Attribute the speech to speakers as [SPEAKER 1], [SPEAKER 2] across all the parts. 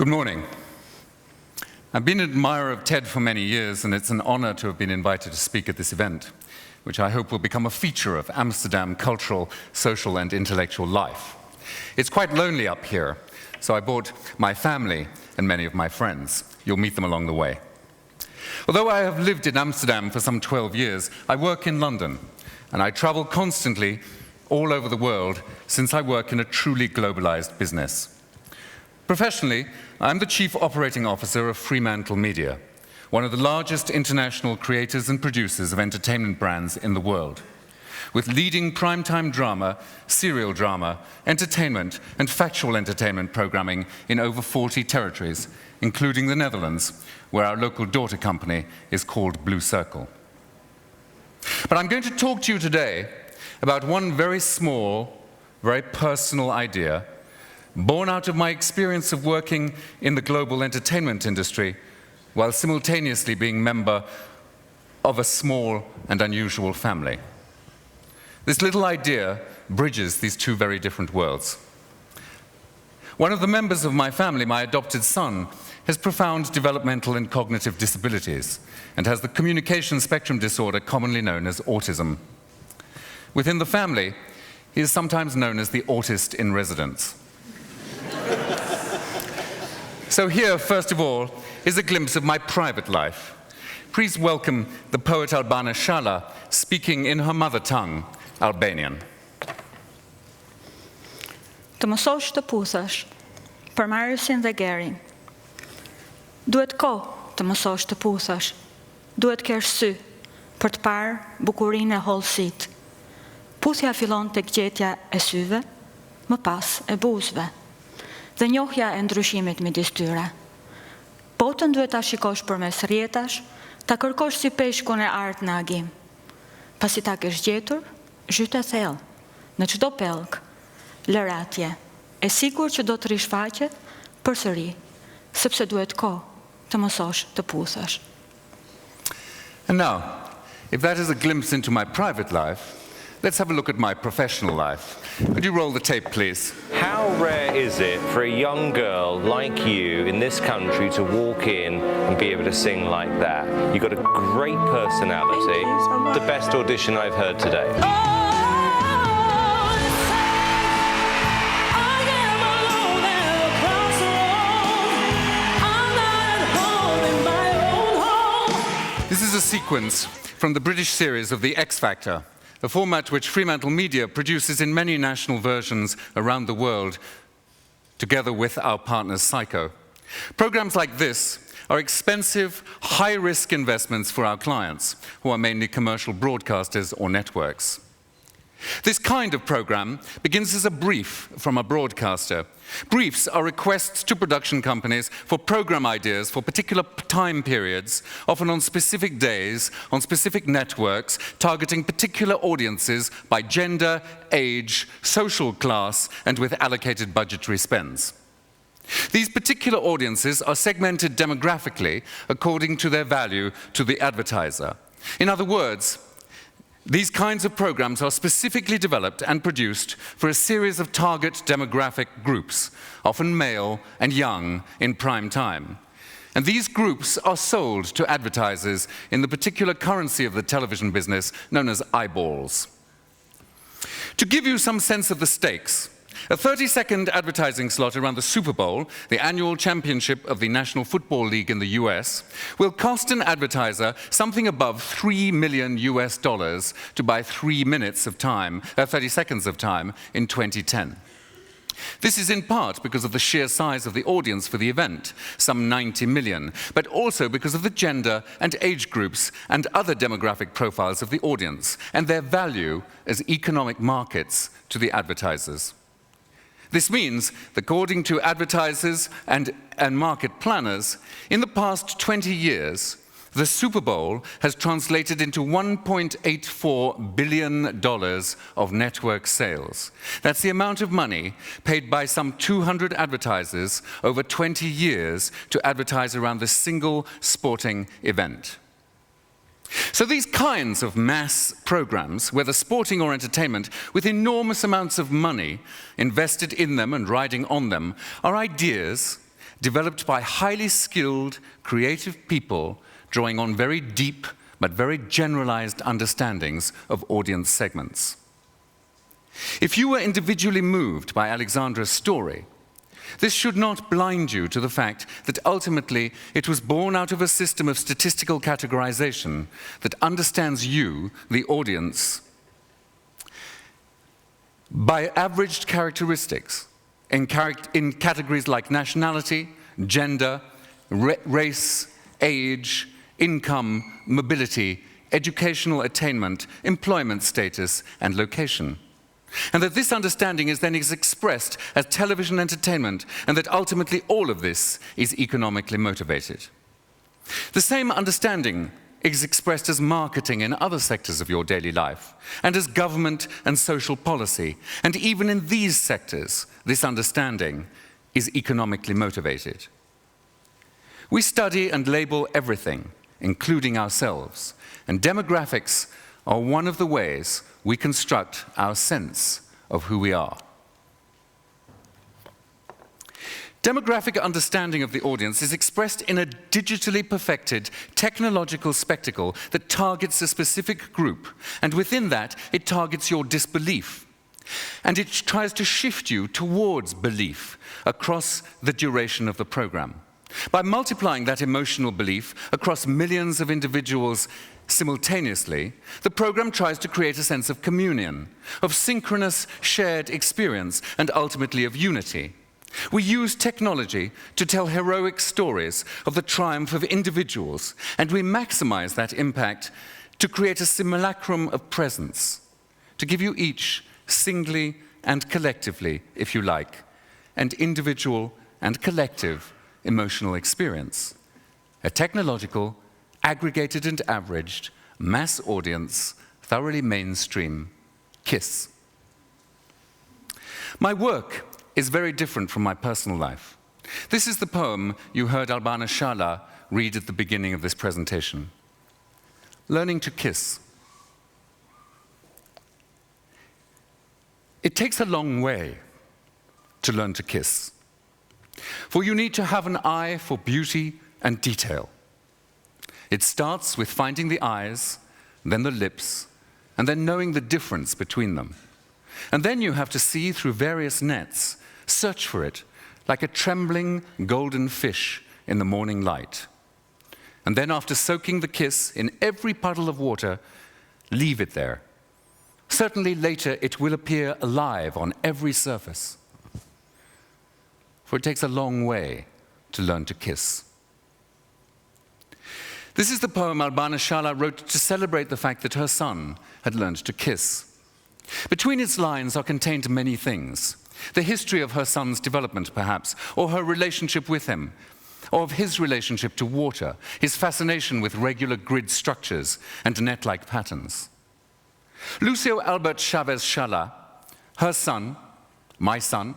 [SPEAKER 1] Good morning. I've been an admirer of TED for many years, and it's an honor to have been invited to speak at this event, which I hope will become a feature of Amsterdam cultural, social, and intellectual life. It's quite lonely up here, so I brought my family and many of my friends. You'll meet them along the way. Although I have lived in Amsterdam for some 12 years, I work in London, and I travel constantly all over the world since I work in a truly globalized business. Professionally, I'm the Chief Operating Officer of FremantleMedia, one of the largest international creators and producers of entertainment brands in the world, with leading primetime drama, serial drama, entertainment, and factual entertainment programming in over 40 territories, including the Netherlands, where our local daughter company is called Blue Circle. But I'm going to talk to you today about one very small, very personal idea born out of my experience of working in the global entertainment industry while simultaneously being member of a small and unusual family. This little idea bridges these two very different worlds. One of the members of my family, my adopted son, has profound developmental and cognitive disabilities and has the communication spectrum disorder commonly known as autism. Within the family, he is sometimes known as the autist in residence. So here, first of all, is a glimpse of my private life. Please welcome the poet Albana Shala, speaking in her mother tongue, Albanian.
[SPEAKER 2] Të mësosh të pusash, për Mariusin dhe Gerin. Duhet kohë të mësosh të pusash, duhet kesh sy, për të parë bukurinë e hollësit. Pusja fillon tek gjetja e syve, më pas e buzëve, dhe njohja e ndryshimit midis tyre. Botën duhet ta shikosh përmes rjetash, ta kërkosh si peshkun e art në agim. Pasi ta kesh gjetur, zhyte thellë, në çdo pellk, lër atje, e sigur që do të rishfaqet përsëri, sepse duhet kohë të mësosh të pusash.
[SPEAKER 1] And now, if that is a glimpse into my private life, let's have a look at my professional life. Could you roll the tape, please?
[SPEAKER 3] How rare is it for a young girl like you in this country to walk in and be able to sing like that? You've got a great personality, the best audition I've heard today.
[SPEAKER 1] This is a sequence from the British series of The X Factor, a format which FremantleMedia produces in many national versions around the world, together with our partners Psycho. Programs like this are expensive, high-risk investments for our clients, who are mainly commercial broadcasters or networks. This kind of program begins as a brief from a broadcaster. Briefs are requests to production companies for program ideas for particular time periods, often on specific days, on specific networks, targeting particular audiences by gender, age, social class, and with allocated budgetary spends. These particular audiences are segmented demographically according to their value to the advertiser. In other words, these kinds of programs are specifically developed and produced for a series of target demographic groups, often male and young in prime time. And these groups are sold to advertisers in the particular currency of the television business known as eyeballs. To give you some sense of the stakes, a 30-second advertising slot around the Super Bowl, the annual championship of the National Football League in the US, will cost an advertiser something above $3 million to buy 3 minutes of time, 30 seconds of time in 2010. This is in part because of the sheer size of the audience for the event, some 90 million, but also because of the gender and age groups and other demographic profiles of the audience and their value as economic markets to the advertisers. This means that according to advertisers and market planners, in the past 20 years, the Super Bowl has translated into $1.84 billion of network sales. That's the amount of money paid by some 200 advertisers over 20 years to advertise around the single sporting event. So these kinds of mass programs, whether sporting or entertainment, with enormous amounts of money invested in them and riding on them, are ideas developed by highly skilled, creative people drawing on very deep but very generalized understandings of audience segments. If you were individually moved by Alexandra's story, this should not blind you to the fact that ultimately it was born out of a system of statistical categorization that understands you, the audience, by averaged characteristics in categories like nationality, gender, race, age, income, mobility, educational attainment, employment status, and location. And that this understanding is then expressed as television entertainment, and that ultimately all of this is economically motivated. The same understanding is expressed as marketing in other sectors of your daily life, and as government and social policy. And even in these sectors, this understanding is economically motivated. We study and label everything, including ourselves, and demographics are one of the ways we construct our sense of who we are. Demographic understanding of the audience is expressed in a digitally perfected technological spectacle that targets a specific group, and within that, it targets your disbelief. And it tries to shift you towards belief across the duration of the program. By multiplying that emotional belief across millions of individuals simultaneously, the program tries to create a sense of communion, of synchronous shared experience, and ultimately of unity. We use technology to tell heroic stories of the triumph of individuals, and we maximize that impact to create a simulacrum of presence, to give you each, singly and collectively, if you like, an individual and collective emotional experience. A technological, aggregated and averaged, mass audience, thoroughly mainstream kiss. My work is very different from my personal life. This is the poem you heard Albana Shala read at the beginning of this presentation. Learning to kiss. It takes a long way to learn to kiss. For you need to have an eye for beauty and detail. It starts with finding the eyes, then the lips, and then knowing the difference between them. And then you have to see through various nets, search for it, like a trembling golden fish in the morning light. And then after soaking the kiss in every puddle of water, leave it there. Certainly later it will appear alive on every surface. For it takes a long way to learn to kiss. This is the poem Albana Shala wrote to celebrate the fact that her son had learned to kiss. Between its lines are contained many things. The history of her son's development, perhaps, or her relationship with him, or of his relationship to water, his fascination with regular grid structures and net-like patterns. Lucio Albert Chavez Shala, her son, my son,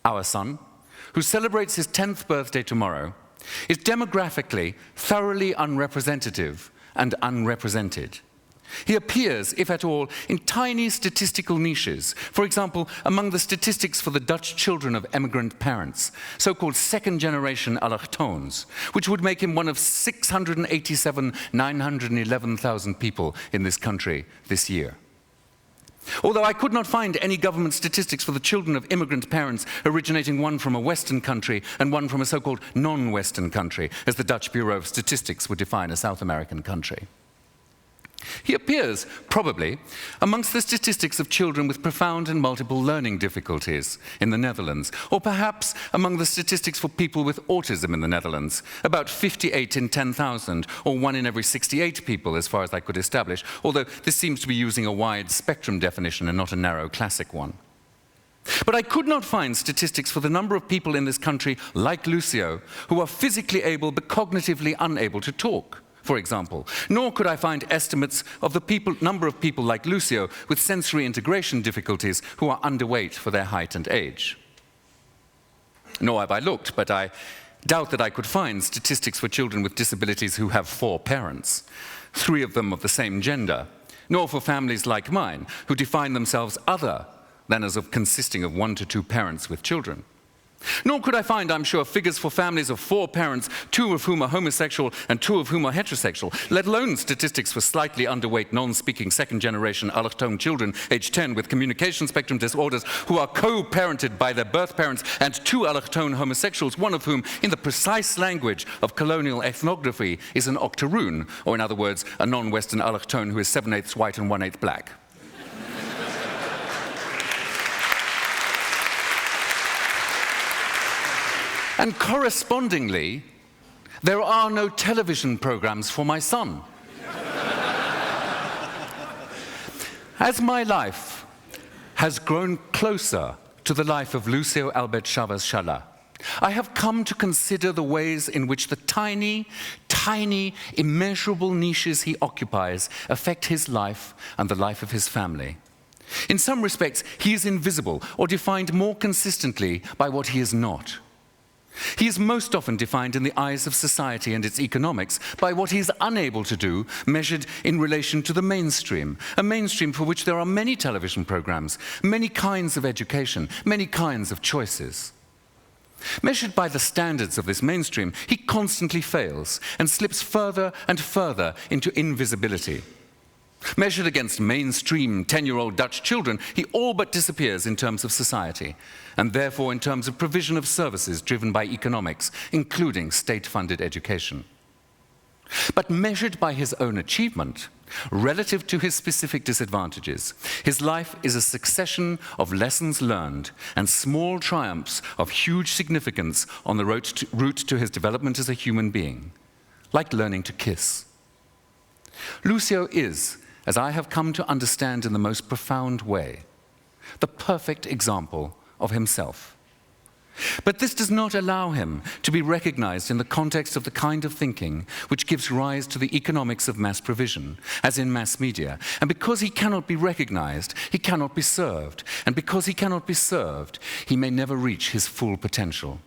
[SPEAKER 1] our son, who celebrates his 10th birthday tomorrow, is demographically thoroughly unrepresentative and unrepresented. He appears, if at all, in tiny statistical niches. For example, among the statistics for the Dutch children of emigrant parents, so-called second-generation allochtones, which would make him one of 687,911,000 people in this country this year. Although I could not find any government statistics for the children of immigrant parents originating one from a Western country and one from a so-called non-Western country, as the Dutch Bureau of Statistics would define a South American country. He appears, probably, amongst the statistics of children with profound and multiple learning difficulties in the Netherlands, or perhaps among the statistics for people with autism in the Netherlands, about 58 in 10,000, or 1 in every 68 people, as far as I could establish, although this seems to be using a wide spectrum definition and not a narrow classic one. But I could not find statistics for the number of people in this country, like Lucio, who are physically able but cognitively unable to talk, for example. Nor could I find estimates of the number of people like Lucio with sensory integration difficulties who are underweight for their height and age. Nor have I looked, but I doubt that I could find statistics for children with disabilities who have 4 parents, 3 of them of the same gender, nor for families like mine, who define themselves other than as of consisting of 1 to 2 parents with children. Nor could I find, I'm sure, figures for families of 4 parents, 2 of whom are homosexual and 2 of whom are heterosexual, let alone statistics for slightly underweight, non-speaking second-generation allochtone children aged 10 with communication spectrum disorders who are co-parented by their birth parents, and 2 allochtone homosexuals, one of whom, in the precise language of colonial ethnography, is an octoroon, or in other words, a non-Western allochtone who is 7/8 white and 1/8 black. And correspondingly, there are no television programs for my son. As my life has grown closer to the life of Lucio Albert Chavez Chala, I have come to consider the ways in which the tiny, tiny, immeasurable niches he occupies affect his life and the life of his family. In some respects, he is invisible or defined more consistently by what he is not. He is most often defined in the eyes of society and its economics by what he is unable to do, measured in relation to the mainstream, a mainstream for which there are many television programs, many kinds of education, many kinds of choices. Measured by the standards of this mainstream, he constantly fails and slips further and further into invisibility. Measured against mainstream 10-year-old Dutch children, he all but disappears in terms of society, and therefore in terms of provision of services driven by economics, including state-funded education. But measured by his own achievement, relative to his specific disadvantages, his life is a succession of lessons learned and small triumphs of huge significance on the route to his development as a human being, like learning to kiss. Lucio is, as I have come to understand in the most profound way, the perfect example of himself. But this does not allow him to be recognized in the context of the kind of thinking which gives rise to the economics of mass provision, as in mass media. And because he cannot be recognized, he cannot be served. And because he cannot be served, he may never reach his full potential.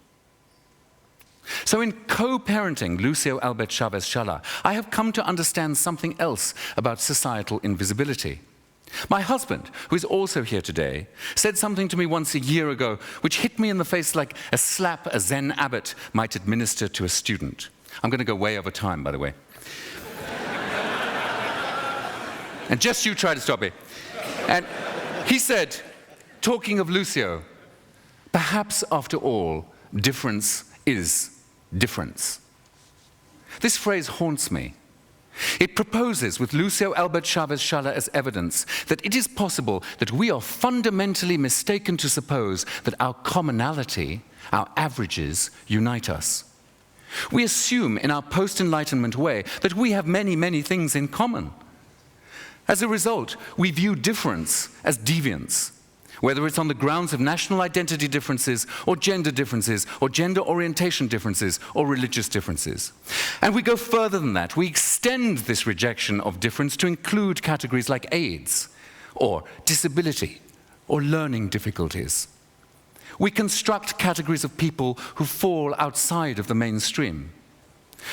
[SPEAKER 1] So in co-parenting Lucio Albert Chavez Chala, I have come to understand something else about societal invisibility. My husband, who is also here today, said something to me once a year ago which hit me in the face like a slap a Zen abbot might administer to a student. I'm going to go way over time, by the way. And just you try to stop me. And he said, talking of Lucio, perhaps after all, difference is difference. This phrase haunts me. It proposes, with Lucio Albert Chavez Chala as evidence, that it is possible that we are fundamentally mistaken to suppose that our commonality, our averages, unite us. We assume in our post-Enlightenment way that we have many, many things in common. As a result, we view difference as deviance, whether it's on the grounds of national identity differences, or gender orientation differences, or religious differences. And we go further than that. We extend this rejection of difference to include categories like AIDS, or disability, or learning difficulties. We construct categories of people who fall outside of the mainstream,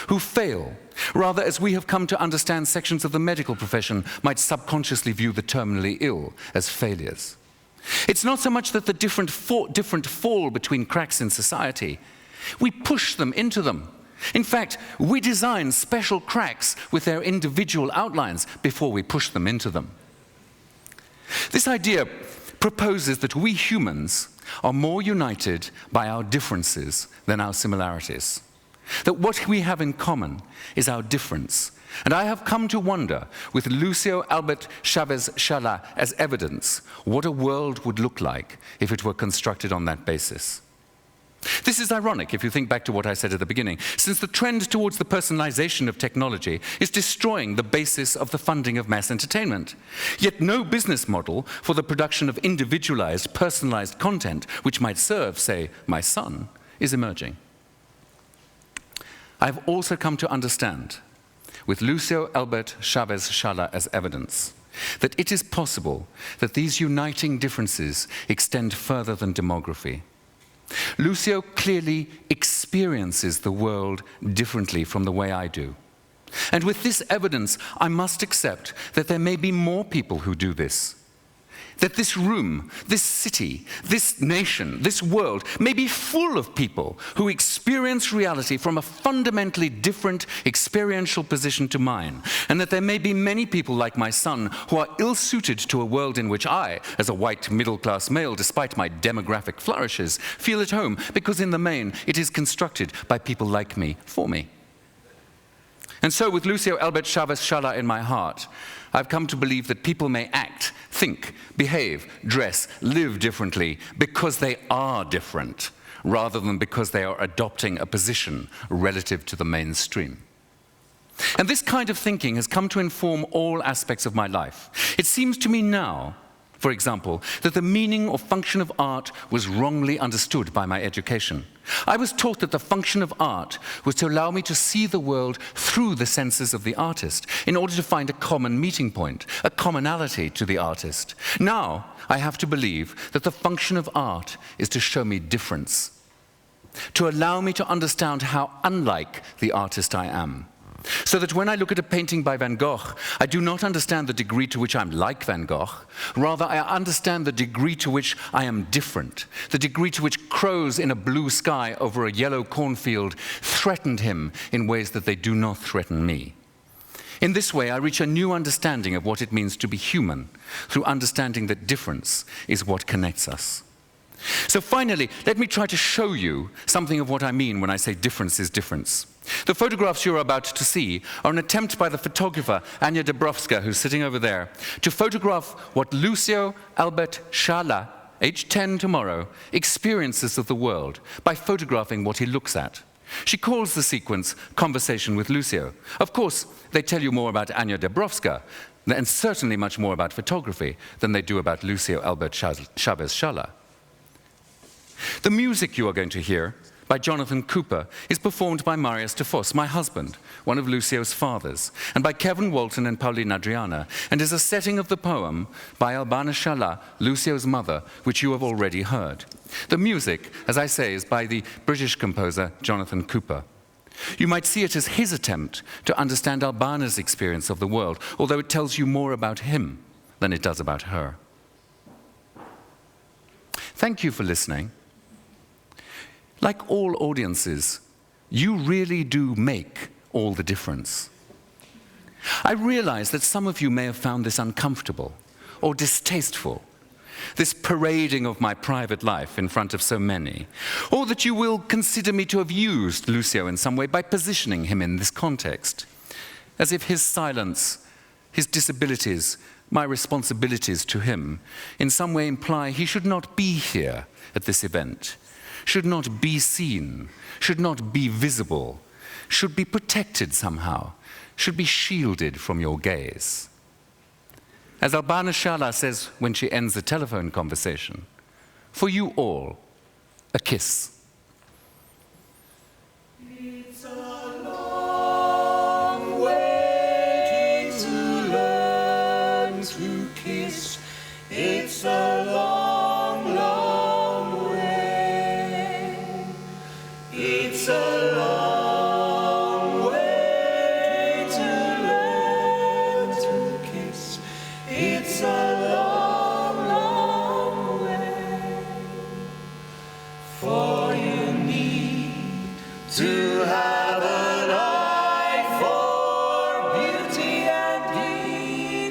[SPEAKER 1] who fail, rather as we have come to understand sections of the medical profession might subconsciously view the terminally ill as failures. It's not so much that the different fall between cracks in society. We push them into them. In fact, we design special cracks with their individual outlines before we push them into them. This idea proposes that we humans are more united by our differences than our similarities. That what we have in common is our difference. And I have come to wonder, with Lucio Albert Chavez Chala as evidence, what a world would look like if it were constructed on that basis. This is ironic if you think back to what I said at the beginning, since the trend towards the personalization of technology is destroying the basis of the funding of mass entertainment. Yet no business model for the production of individualized, personalized content, which might serve, say, my son, is emerging. I have also come to understand, with Lucio Albert Chavez Chala as evidence, that it is possible that these uniting differences extend further than demography. Lucio clearly experiences the world differently from the way I do. And with this evidence, I must accept that there may be more people who do this. that this room, this city, this nation, this world may be full of people who experience reality from a fundamentally different experiential position to mine, and that there may be many people like my son who are ill-suited to a world in which I, as a white middle-class male, despite my demographic flourishes, feel at home, because in the main it is constructed by people like me, for me. And so, with Lucio Albert Chavez Sciala in my heart, I've come to believe that people may act, think, behave, dress, live differently because they are different, rather than because they are adopting a position relative to the mainstream. And this kind of thinking has come to inform all aspects of my life. It seems to me now, for example, that the meaning or function of art was wrongly understood by my education. I was taught that the function of art was to allow me to see the world through the senses of the artist, in order to find a common meeting point, a commonality to the artist. Now, I have to believe that the function of art is to show me difference, to allow me to understand how unlike the artist I am. So that when I look at a painting by Van Gogh, I do not understand the degree to which I'm like Van Gogh. Rather, I understand the degree to which I am different, the degree to which crows in a blue sky over a yellow cornfield threatened him in ways that they do not threaten me. In this way, I reach a new understanding of what it means to be human, through understanding that difference is what connects us. So finally, let me try to show you something of what I mean when I say difference is difference. The photographs you're about to see are an attempt by the photographer Ania Dabrowska, who's sitting over there, to photograph what Lucio Albert Sciala, age 10 tomorrow, experiences of the world by photographing what he looks at. She calls the sequence Conversation with Lucio. Of course, they tell you more about Ania Dabrowska, and certainly much more about photography, than they do about Lucio Albert Chavez Sciala. The music you are going to hear, by Jonathan Cooper, is performed by Marius de Vos, my husband, one of Lucio's fathers, and by Kevin Walton and Pauline Adriana, and is a setting of the poem by Albana Sciala, Lucio's mother, which you have already heard. The music, as I say, is by the British composer Jonathan Cooper. You might see it as his attempt to understand Albana's experience of the world, although it tells you more about him than it does about her. Thank you for listening. Like all audiences, you really do make all the difference. I realize that some of you may have found this uncomfortable or distasteful, this parading of my private life in front of so many, or that you will consider me to have used Lucio in some way by positioning him in this context, as if his silence, his disabilities, my responsibilities to him, in some way imply he should not be here at this event, should not be seen, should not be visible, should be protected somehow, should be shielded from your gaze. As Albana Sciala says when she ends the telephone conversation, for you all, a kiss.
[SPEAKER 4] It's a long way to learn to kiss. It's a long, long way. It's a long way to learn to kiss. It's a long, long way. For you need to have an eye for beauty and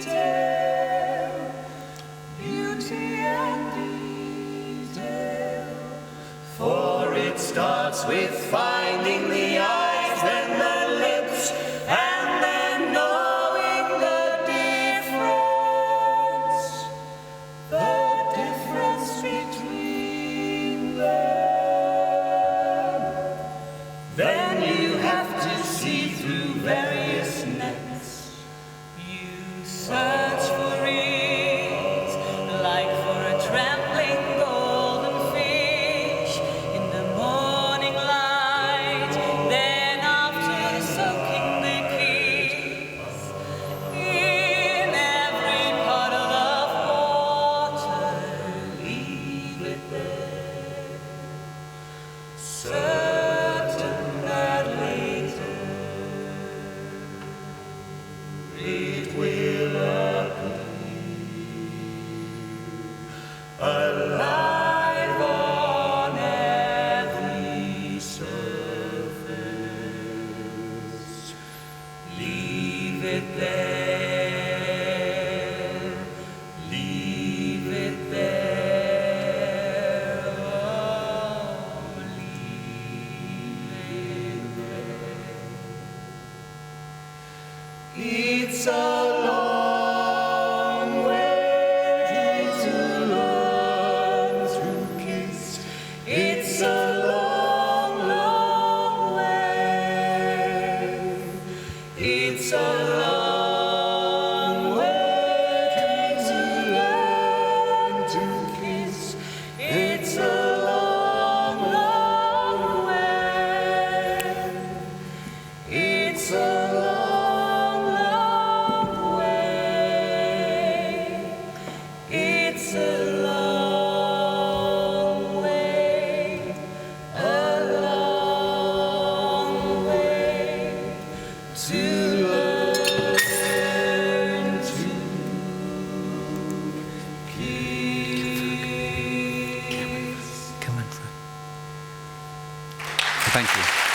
[SPEAKER 4] detail. Beauty and detail. For it starts with finding the eyes, then the lips, and then knowing the difference between them. Then you have to see through various nets. You search for rings, like for a trembling golden fish in the morning light. Then alive on every surface. Leave it there, leave it there, oh, leave it there. It's a long way to learn to kiss. It's a long, long way. It's a long way to learn to kiss. It's a long, long way. It's a long, long way. It's a long way, a long way to learn to kiss.
[SPEAKER 1] Thank you.